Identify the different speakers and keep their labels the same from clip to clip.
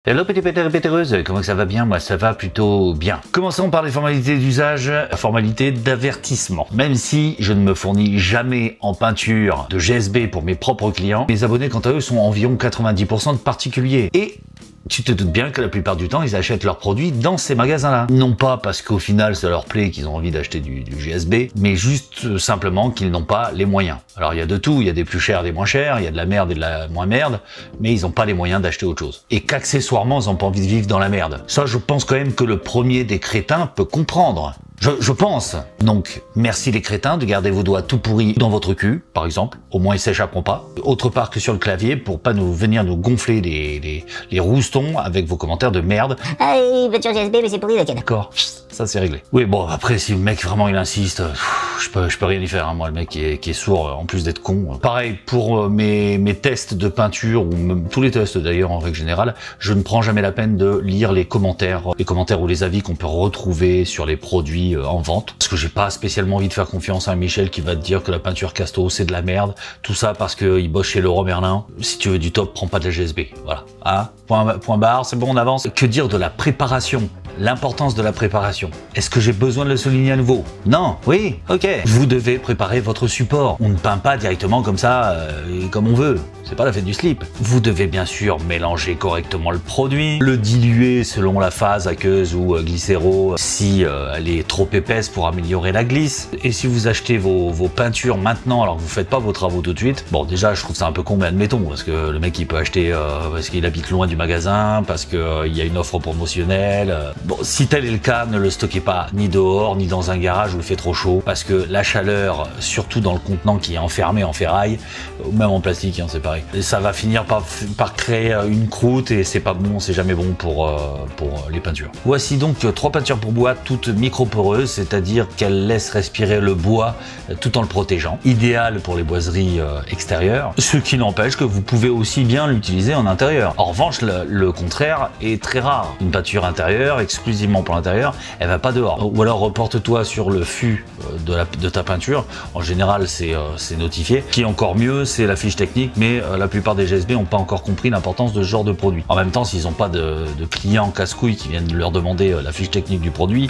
Speaker 1: Hello petit pétère et pétéreuse, comment ça va bien? Moi ça va plutôt bien. Commençons par les formalités d'usage, formalités d'avertissement. Même si je ne me fournis jamais en peinture de GSB pour mes propres clients, mes abonnés quant à eux sont environ 90% de particuliers. Et tu te doutes bien que la plupart du temps, ils achètent leurs produits dans ces magasins-là. Non pas parce qu'au final, ça leur plaît qu'ils ont envie d'acheter du GSB, mais juste simplement qu'ils n'ont pas les moyens. Alors il y a de tout, il y a des plus chers, des moins chers, il y a de la merde et de la moins merde, mais ils n'ont pas les moyens d'acheter autre chose. Et qu'accessoirement, ils n'ont pas envie de vivre dans la merde. Ça, je pense quand même que le premier des crétins peut comprendre. Je pense. Donc, merci les crétins de garder vos doigts tout pourris dans votre cul, par exemple. Au moins, ils s'échapperont pas. Autre part que sur le clavier, pour pas venir nous gonfler les roustons avec vos commentaires de merde.
Speaker 2: Ah, voiture GSB, mais c'est pourri la canne.
Speaker 1: D'accord, ça c'est réglé. Oui, bon, après, si le mec vraiment il insiste, je peux rien y faire, hein. Moi, le mec qui est sourd, en plus d'être con. Pareil, pour mes tests de peinture, ou même tous les tests d'ailleurs en règle générale, je ne prends jamais la peine de lire les commentaires ou les avis qu'on peut retrouver sur les produits en vente, parce que j'ai pas spécialement envie de faire confiance à un Michel qui va te dire que la peinture Casto c'est de la merde, tout ça parce qu'il bosse chez Leroy Merlin. Si tu veux du top, prends pas de la GSB, voilà. Hein, point barre, c'est bon, on avance. Que dire de la préparation? L'importance de la préparation. Est-ce que j'ai besoin de le souligner à nouveau? Non. Oui. Ok. Vous devez préparer votre support. On ne peint pas directement comme ça, comme on veut. C'est pas la fête du slip. Vous devez bien sûr mélanger correctement le produit, le diluer selon la phase aqueuse ou glycéro si elle est trop épaisse pour améliorer la glisse. Et si vous achetez vos peintures maintenant alors que vous faites pas vos travaux tout de suite, bon déjà je trouve ça un peu con, mais admettons, parce que le mec il peut acheter parce qu'il habite loin du magasin, parce que il y a une offre promotionnelle. Bon, si tel est le cas, ne le stockez pas ni dehors, ni dans un garage où il fait trop chaud, parce que la chaleur, surtout dans le contenant qui est enfermé en ferraille, ou même en plastique, hein, c'est pareil, et ça va finir par créer une croûte et c'est pas bon, c'est jamais bon pour les peintures. Voici donc 3 peintures pour bois, toutes micro-poreuses, c'est-à-dire qu'elles laissent respirer le bois tout en le protégeant. Idéal pour les boiseries extérieures, ce qui n'empêche que vous pouvez aussi bien l'utiliser en intérieur. En revanche, le contraire est très rare. Une peinture intérieure, exclusivement pour l'intérieur, elle va pas dehors. Ou alors reporte-toi sur le fût de ta peinture. En général, c'est notifié. Ce qui est encore mieux, c'est la fiche technique, mais la plupart des GSB n'ont pas encore compris l'importance de ce genre de produit. En même temps, s'ils n'ont pas de clients casse-couilles qui viennent leur demander la fiche technique du produit,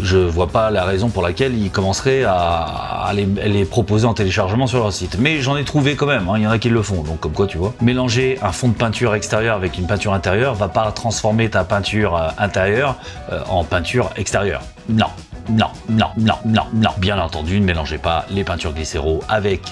Speaker 1: je vois pas la raison pour laquelle ils commenceraient à les proposer en téléchargement sur leur site. Mais j'en ai trouvé quand même, hein. Il y en a qui le font, donc comme quoi tu vois. Mélanger un fond de peinture extérieure avec une peinture intérieure va pas transformer ta peinture intérieure en peinture extérieure. Non. Non, non, non, non, non. Bien entendu, ne mélangez pas les peintures glycéro avec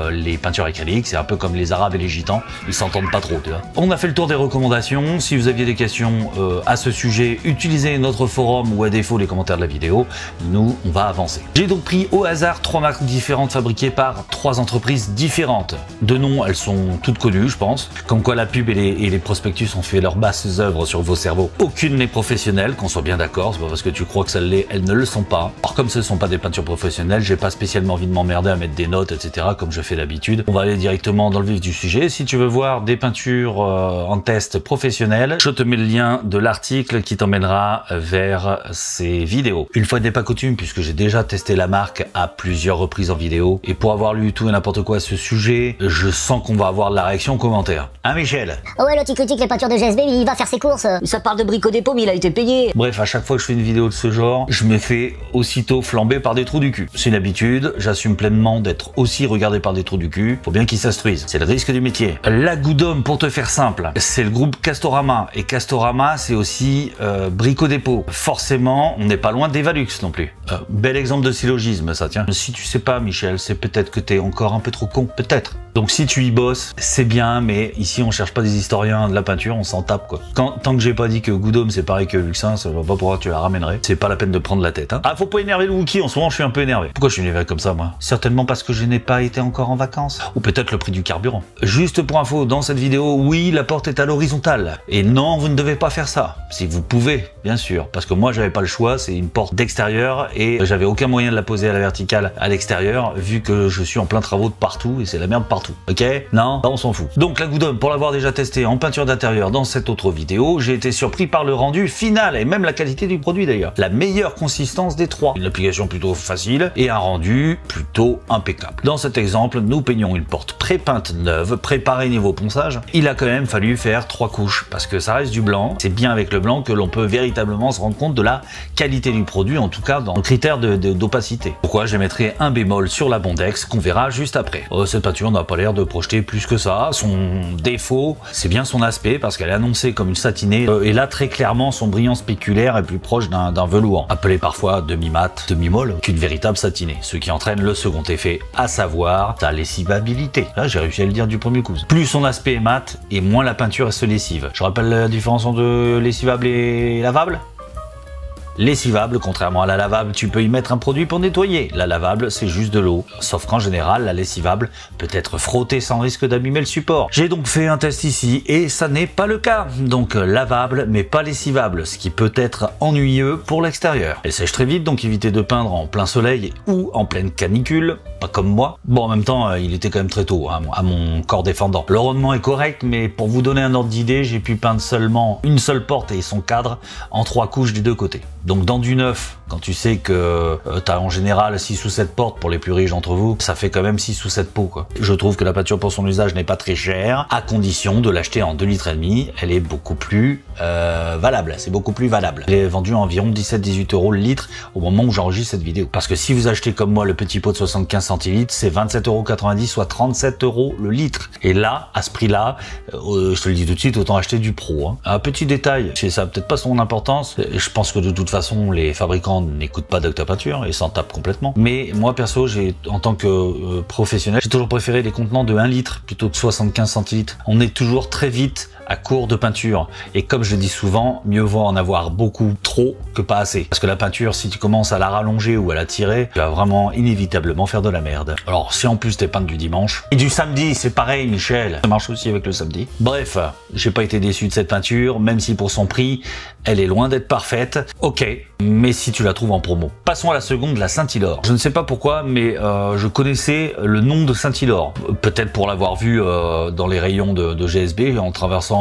Speaker 1: les peintures acryliques. C'est un peu comme les Arabes et les Gitans. Ils s'entendent pas trop, tu vois. On a fait le tour des recommandations. Si vous aviez des questions à ce sujet, utilisez notre forum ou à défaut les commentaires de la vidéo. Nous, on va avancer. J'ai donc pris au hasard 3 marques différentes fabriquées par 3 entreprises différentes. De nom, elles sont toutes connues, je pense. Comme quoi la pub et les prospectus ont fait leurs basses œuvres sur vos cerveaux. Aucune n'est professionnelle, qu'on soit bien d'accord. C'est pas parce que tu crois que ça l'est, elles ne le sont pas. Alors comme ce ne sont pas des peintures professionnelles, j'ai pas spécialement envie de m'emmerder à mettre des notes, etc. comme je fais d'habitude. On va aller directement dans le vif du sujet. Si tu veux voir des peintures en test professionnel, je te mets le lien de l'article qui t'emmènera vers ces vidéos. Une fois n'est pas coutume, puisque j'ai déjà testé la marque à plusieurs reprises en vidéo, et pour avoir lu tout et n'importe quoi à ce sujet, je sens qu'on va avoir de la réaction en commentaire. Hein Michel?
Speaker 2: Oh ouais, l'autre il critique les peintures de GSB, il va faire ses courses. Ça parle de Brico Dépôt, mais il a été payé.
Speaker 1: Bref, à chaque fois que je fais une vidéo de ce genre, je me fais aussitôt flambé par des trous du cul. C'est une habitude, j'assume pleinement d'être aussi regardé par des trous du cul, faut bien qu'ils s'instruisent. C'est le risque du métier. La Goudhomme, pour te faire simple, c'est le groupe Castorama, et Castorama c'est aussi Brico Dépôt. Forcément, on n'est pas loin d'Evalux non plus. Bel exemple de syllogisme ça, tiens. Si tu sais pas Michel, c'est peut-être que t'es encore un peu trop con, peut-être. Donc si tu y bosses, c'est bien, mais ici on cherche pas des historiens de la peinture, on s'en tape quoi. Tant que j'ai pas dit que Goudhomme c'est pareil que Luxin, ça va pas pouvoir tu la ramènerais. C'est pas la peine de prendre la tête, hein. Ah, faut pas énerver le Wookie, en ce moment je suis un peu énervé. Pourquoi je suis énervé comme ça moi? Certainement parce que je n'ai pas été encore en vacances. Ou peut-être le prix du carburant. Juste pour info, dans cette vidéo, oui, la porte est à l'horizontale. Et non, vous ne devez pas faire ça. Si vous pouvez, bien sûr. Parce que moi j'avais pas le choix, c'est une porte d'extérieur et j'avais aucun moyen de la poser à la verticale à l'extérieur, vu que je suis en plein travaux de partout et c'est la merde partout. Ok? Non? Bah, on s'en fout. Donc la Goudhomme, pour l'avoir déjà testé en peinture d'intérieur dans cette autre vidéo, j'ai été surpris par le rendu final et même la qualité du produit d'ailleurs. La meilleure consistance différence des trois. Une application plutôt facile et un rendu plutôt impeccable. Dans cet exemple, nous peignons une porte pré-peinte neuve, préparée niveau ponçage. Il a quand même fallu faire 3 couches parce que ça reste du blanc. C'est bien avec le blanc que l'on peut véritablement se rendre compte de la qualité du produit, en tout cas dans le critère d'opacité. Pourquoi je mettrai un bémol sur la Bondex qu'on verra juste après. Cette peinture n'a pas l'air de projeter plus que ça. Son défaut, c'est bien son aspect parce qu'elle est annoncée comme une satinée et là très clairement son brillant spéculaire est plus proche d'un velours, appelé parfois demi-mat, demi-molle, qu'une véritable satinée. Ce qui entraîne le second effet, à savoir sa lessivabilité. Là j'ai réussi à le dire du premier coup. Plus son aspect est mat et moins la peinture se lessive. Je rappelle la différence entre lessivable et lavable. Lessivable, contrairement à la lavable, tu peux y mettre un produit pour nettoyer. La lavable, c'est juste de l'eau. Sauf qu'en général, la lessivable peut être frottée sans risque d'abîmer le support. J'ai donc fait un test ici et ça n'est pas le cas. Donc lavable, mais pas lessivable, ce qui peut être ennuyeux pour l'extérieur. Elle sèche très vite, donc évitez de peindre en plein soleil ou en pleine canicule, pas comme moi. Bon, en même temps, il était quand même très tôt, hein, à mon corps défendant. Le rendement est correct, mais pour vous donner un ordre d'idée, j'ai pu peindre seulement une seule porte et son cadre en 3 couches des 2 côtés. Donc dans du neuf, quand tu sais que tu as en général 6 ou 7 portes pour les plus riches d'entre vous, ça fait quand même 6 ou 7 pots quoi. Je trouve que la peinture pour son usage n'est pas très chère, à condition de l'acheter en 2,5 litres. Elle est beaucoup plus valable, c'est beaucoup plus valable. Elle est vendue à environ 17-18 € le litre au moment où j'enregistre cette vidéo. Parce que si vous achetez comme moi le petit pot de 75 centilitres, c'est 27,90 €, soit 37 € le litre. Et là, à ce prix-là, je te le dis tout de suite, autant acheter du pro. Hein. Un petit détail, ça a peut-être pas son importance, je pense que de toute façon les fabricants n'écoutent pas d'Octapeinture et s'en tapent complètement. Mais moi perso, en tant que professionnel, j'ai toujours préféré les contenants de 1 litre plutôt que 75 centilitres. On est toujours très vite à court de peinture et comme je le dis souvent, mieux vaut en avoir beaucoup trop que pas assez. Parce que la peinture, si tu commences à la rallonger ou à la tirer, tu vas vraiment inévitablement faire de la merde. Alors si en plus t'es peinte du dimanche et du samedi, c'est pareil Michel, ça marche aussi avec le samedi. Bref, j'ai pas été déçu de cette peinture, même si pour son prix, elle est loin d'être parfaite. Ok, mais si tu la trouves en promo. Passons à la seconde, la Saint-Hilor. Je ne sais pas pourquoi, mais je connaissais le nom de Saint-Hilor. Peut-être pour l'avoir vu dans les rayons de GSB en traversant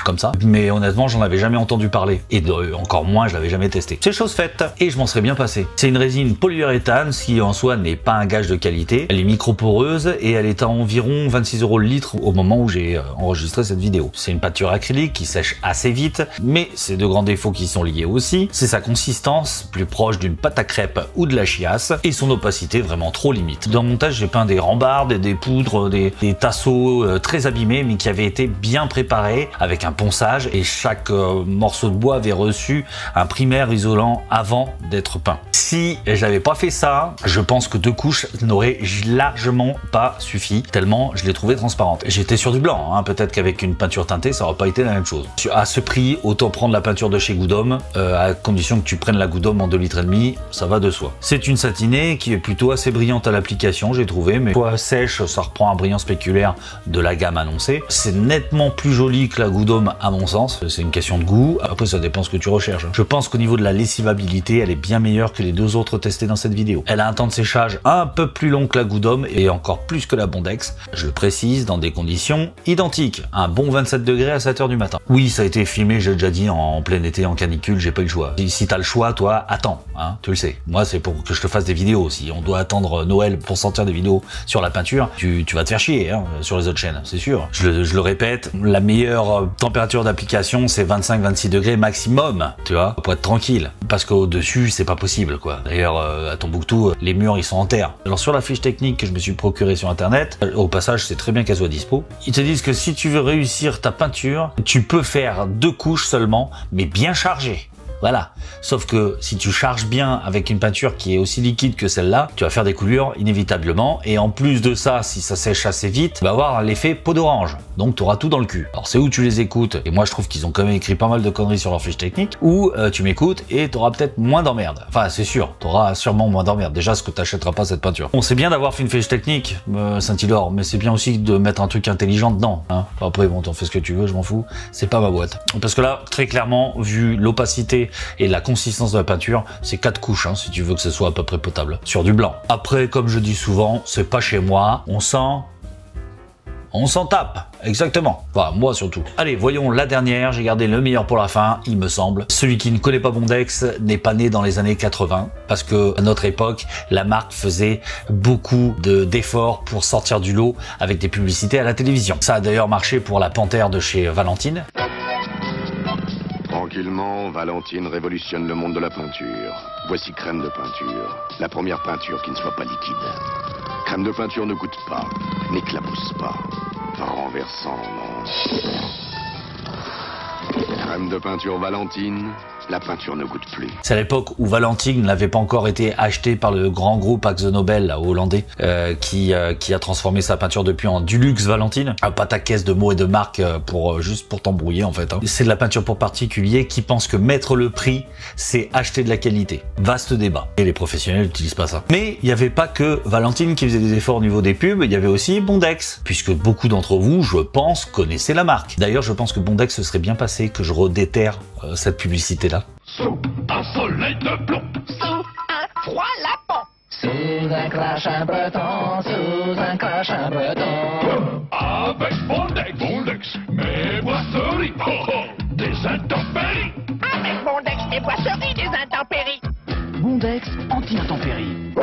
Speaker 1: comme ça, mais honnêtement j'en avais jamais entendu parler et encore moins je l'avais jamais testé. C'est chose faite et je m'en serais bien passé. C'est une résine polyuréthane, ce qui en soi n'est pas un gage de qualité. Elle est micro-poreuse et elle est à environ 26 € le litre au moment où j'ai enregistré cette vidéo. C'est une peinture acrylique qui sèche assez vite, mais ses 2 grands défauts qui sont liés aussi, c'est sa consistance plus proche d'une pâte à crêpes ou de la chiasse et son opacité vraiment trop limite. Dans mon montage j'ai peint des rambardes, des poudres, des tasseaux très abîmés mais qui avaient été bien préparés avec un ponçage et chaque morceau de bois avait reçu un primaire isolant avant d'être peint. Si je n'avais pas fait ça, je pense que 2 couches n'auraient largement pas suffi tellement je l'ai trouvé transparente. J'étais sur du blanc, hein, peut-être qu'avec une peinture teintée ça n'aurait pas été la même chose. À ce prix, autant prendre la peinture de chez Goudhomme, à condition que tu prennes la Goudhomme en 2,5 litres, ça va de soi. C'est une satinée qui est plutôt assez brillante à l'application, j'ai trouvé, mais fois sèche, ça reprend un brillant spéculaire de la gamme annoncée. C'est nettement plus joli que la Goudhomme à mon sens, c'est une question de goût, après ça dépend ce que tu recherches. Je pense qu'au niveau de la lessivabilité, elle est bien meilleure que les 2 autres testés dans cette vidéo. Elle a un temps de séchage un peu plus long que la Goudhomme et encore plus que la Bondex, je le précise, dans des conditions identiques. Un bon 27 degrés à 7 h du matin. Oui, ça a été filmé, j'ai déjà dit, en plein été, en canicule, j'ai pas eu le choix. Si t'as le choix, toi, attends, hein, tu le sais. Moi, c'est pour que je te fasse des vidéos. Si on doit attendre Noël pour sortir des vidéos sur la peinture, tu vas te faire chier hein, sur les autres chaînes, c'est sûr. Je le répète, la meilleure température d'application, c'est 25-26 degrés maximum, tu vois, pour être tranquille. Parce qu'au-dessus, c'est pas possible, quoi. D'ailleurs, à Tombouctou, les murs, ils sont en terre. Alors, sur la fiche technique que je me suis procurée sur Internet, au passage, c'est très bien qu'elle soit dispo, ils te disent que si tu veux réussir ta peinture, tu peux faire 2 couches seulement, mais bien chargées. Voilà. Sauf que si tu charges bien avec une peinture qui est aussi liquide que celle-là, tu vas faire des coulures inévitablement. Et en plus de ça, si ça sèche assez vite, tu vas avoir l'effet peau d'orange. Donc tu auras tout dans le cul. Alors c'est où tu les écoutes. Et moi je trouve qu'ils ont quand même écrit pas mal de conneries sur leur fiche technique. Ou tu m'écoutes et tu auras peut-être moins d'emmerde. Enfin c'est sûr, tu auras sûrement moins d'emmerde. Déjà ce que tu n'achèteras pas cette peinture. Bon, c'est bien d'avoir fait une fiche technique, Saint-Hilor, mais c'est bien aussi de mettre un truc intelligent dedans. Hein. Après bon, t'en fais ce que tu veux, je m'en fous. C'est pas ma boîte. Parce que là, très clairement, vu l'opacité et la consistance de la peinture, c'est 4 couches hein, si tu veux que ce soit à peu près potable sur du blanc. Après, comme je dis souvent, c'est pas chez moi, on sent On s'en tape, exactement. Enfin, moi surtout. Allez, voyons la dernière, j'ai gardé le meilleur pour la fin, il me semble. Celui qui ne connaît pas Bondex n'est pas né dans les années 80, parce que à notre époque, la marque faisait beaucoup d'efforts pour sortir du lot avec des publicités à la télévision. Ça a d'ailleurs marché pour la Panthère de chez Valentine.
Speaker 3: Tranquillement, Valentine révolutionne le monde de la peinture. Voici Crème de peinture, la première peinture qui ne soit pas liquide. Crème de peinture ne goûte pas, n'éclabousse pas. Renversant, non. Crème de peinture Valentine, la peinture ne goûte plus.
Speaker 1: C'est à l'époque où Valentine n'avait pas encore été acheté par le grand groupe Akzo Nobel, là, hollandais, qui a transformé sa peinture depuis en Dulux Valentine. Pas ta caisse de mots et de marques juste pour t'embrouiller en fait. Hein. C'est de la peinture pour particuliers qui pensent que mettre le prix, c'est acheter de la qualité. Vaste débat. Et les professionnels n'utilisent pas ça. Mais il n'y avait pas que Valentine qui faisait des efforts au niveau des pubs, il y avait aussi Bondex. Puisque beaucoup d'entre vous, je pense, connaissaient la marque. D'ailleurs, je pense que Bondex se serait bien passé que je redéterre cette publicité-là.
Speaker 4: Sous un soleil de plomb, sous un froid lapin,
Speaker 5: sous un crachin breton, sous un crachin breton.
Speaker 4: Avec Bondex, mes boisseries, des intempéries.
Speaker 6: Avec Bondex, mes boisseries, des intempéries.
Speaker 5: Bondex anti-intempéries.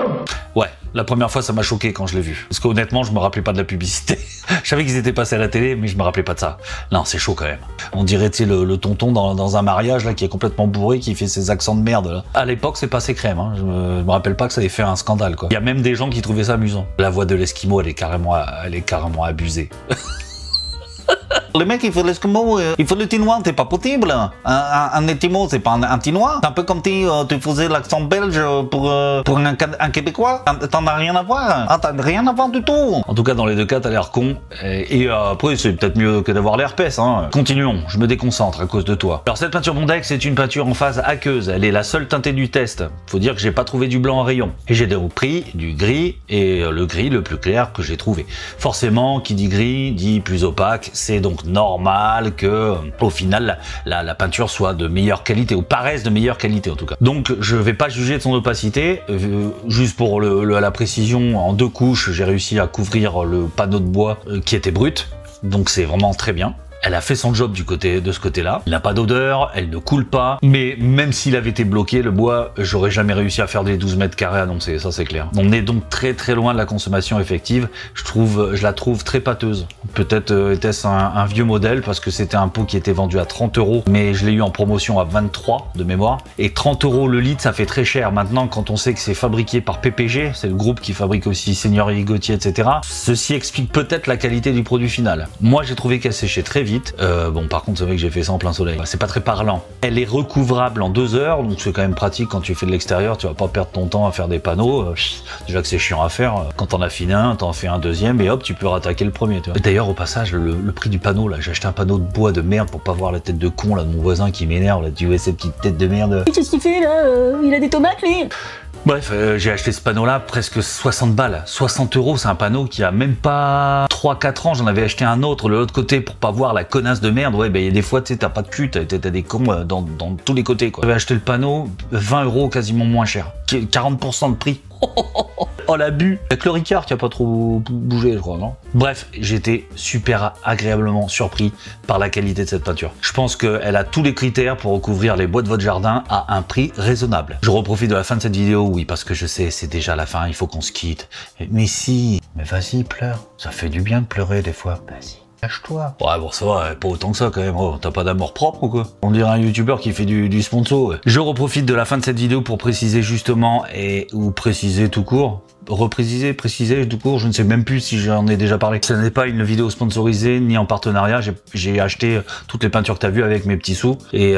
Speaker 1: Ouais, la première fois ça m'a choqué quand je l'ai vu. Parce qu'honnêtement je me rappelais pas de la publicité. Je savais qu'ils étaient passés à la télé mais je me rappelais pas de ça. Non, c'est chaud quand même. On dirait tu sais le tonton dans un mariage là qui est complètement bourré, qui fait ses accents de merde là. À l'époque c'est passé crème, hein. Je me rappelle pas que ça ait fait un scandale quoi. Il y a même des gens qui trouvaient ça amusant. La voix de l'Esquimau elle est carrément abusée. Le mec, il faut l'Esquimau, il faut le Tinois, c'est pas possible. Un Esquimau, c'est pas un Tinois. C'est un peu comme si tu faisais l'accent belge pour un Québécois. T'en as rien à voir. Ah, t'as rien à voir du tout. En tout cas, dans les deux cas, t'as l'air con. Et après, c'est peut-être mieux que d'avoir l'herpès. Hein. Continuons, je me déconcentre à cause de toi. Alors, cette peinture Bondex, c'est une peinture en phase aqueuse. Elle est la seule teintée du test. Faut dire que j'ai pas trouvé du blanc en rayon. Et j'ai donc pris du gris, et le gris le plus clair que j'ai trouvé. Forcément, qui dit gris, dit plus opaque. C'est donc normal que au final la peinture soit de meilleure qualité ou paraisse de meilleure qualité en tout cas. Donc je vais pas juger de son opacité, juste pour la précision, en 2 couches j'ai réussi à couvrir le panneau de bois qui était brut, donc c'est vraiment très bien. Elle a fait son job de ce côté-là. Il n'a pas d'odeur, elle ne coule pas. Mais même s'il avait été bloqué, le bois, j'aurais jamais réussi à faire des 12 mètres carrés annoncés, ça c'est clair. On est donc très très loin de la consommation effective. Je la trouve très pâteuse. Peut-être était-ce un vieux modèle parce que c'était un pot qui était vendu à 30 €, mais je l'ai eu en promotion à 23 de mémoire. Et 30 € le litre, ça fait très cher. Maintenant, quand on sait que c'est fabriqué par PPG, c'est le groupe qui fabrique aussi Seigneur et Gauthier, etc. Ceci explique peut-être la qualité du produit final. Moi, j'ai trouvé qu'elle séchait très vite. Bon, par contre, c'est vrai que j'ai fait ça en plein soleil. C'est pas très parlant. Elle est recouvrable en 2 heures, donc c'est quand même pratique quand tu fais de l'extérieur. Tu vas pas perdre ton temps à faire des panneaux. Déjà que c'est chiant à faire. Quand t'en as fini un, t'en fais un deuxième et hop, tu peux rattaquer le premier. D'ailleurs, au passage, le prix du panneau, là, j'ai acheté un panneau de bois de merde pour pas voir la tête de con là de mon voisin qui m'énerve. Là, tu vois cette petite tête de merde.
Speaker 2: Qu'est-ce qu'il fait là? Il a des tomates lui?
Speaker 1: Bref, j'ai acheté ce panneau-là presque 60 balles. 60 €, c'est un panneau qui a même pas 3-4 ans. J'en avais acheté un autre de l'autre côté pour pas voir la connasse de merde. Ouais, ben il y a des fois, tu sais, t'as pas de cul, t'as des cons dans tous les côtés, quoi. J'avais acheté le panneau, 20 € quasiment moins cher. 40% de prix. Oh l'abus. Avec le Ricard qui a pas trop bougé, je crois, non? Bref, j'étais super agréablement surpris par la qualité de cette peinture. Je pense qu'elle a tous les critères pour recouvrir les bois de votre jardin à un prix raisonnable. Je reprofite de la fin de cette vidéo, oui, parce que je sais, c'est déjà la fin, il faut qu'on se quitte. Mais si, mais vas-y, pleure. Ça fait du bien de pleurer des fois. Vas-y. Lâche-toi. Ouais, bon, ça va, pas autant que ça quand même. Oh, t'as pas d'amour propre ou quoi? On dirait un youtubeur qui fait du sponsor. Ouais. Je reprofite de la fin de cette vidéo pour préciser justement, ou préciser tout court. Repréciser, préciser tout court, je ne sais même plus si j'en ai déjà parlé. Ce n'est pas une vidéo sponsorisée ni en partenariat. J'ai acheté toutes les peintures que t'as vues avec mes petits sous. Et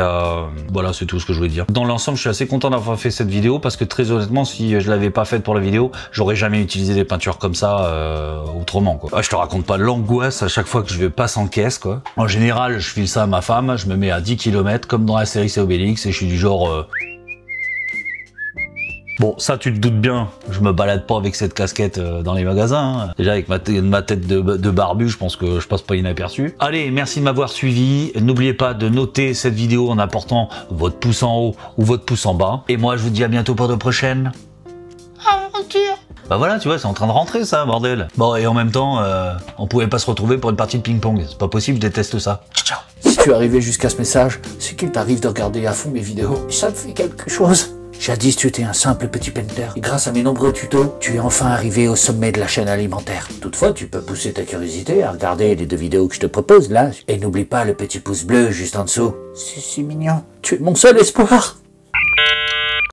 Speaker 1: voilà, c'est tout ce que je voulais dire. Dans l'ensemble, je suis assez content d'avoir fait cette vidéo parce que très honnêtement, si je l'avais pas faite pour la vidéo, j'aurais jamais utilisé des peintures comme ça autrement, quoi. Je te raconte pas l'angoisse à chaque fois que je vais passer en caisse, quoi. En général, je file ça à ma femme, je me mets à 10 km comme dans la série c'est Obélix et je suis du genre... Bon, ça tu te doutes bien, je me balade pas avec cette casquette dans les magasins. Hein. Déjà avec ma tête de barbu, je pense que je passe pas inaperçu. Allez, merci de m'avoir suivi. N'oubliez pas de noter cette vidéo en apportant votre pouce en haut ou votre pouce en bas. Et moi, je vous dis à bientôt pour de prochaines aventures. Bah voilà, tu vois, c'est en train de rentrer ça, bordel. Bon, et en même temps, on pouvait pas se retrouver pour une partie de ping-pong. C'est pas possible, je déteste ça. Ciao.
Speaker 7: Si tu es arrivé jusqu'à ce message, c'est qu'il t'arrive de regarder à fond mes vidéos. Ça me fait quelque chose. Jadis, tu étais un simple petit painter. Et grâce à mes nombreux tutos, tu es enfin arrivé au sommet de la chaîne alimentaire. Toutefois, tu peux pousser ta curiosité à regarder les 2 vidéos que je te propose là. Et n'oublie pas le petit pouce bleu juste en dessous. C'est si mignon. Tu es mon seul espoir.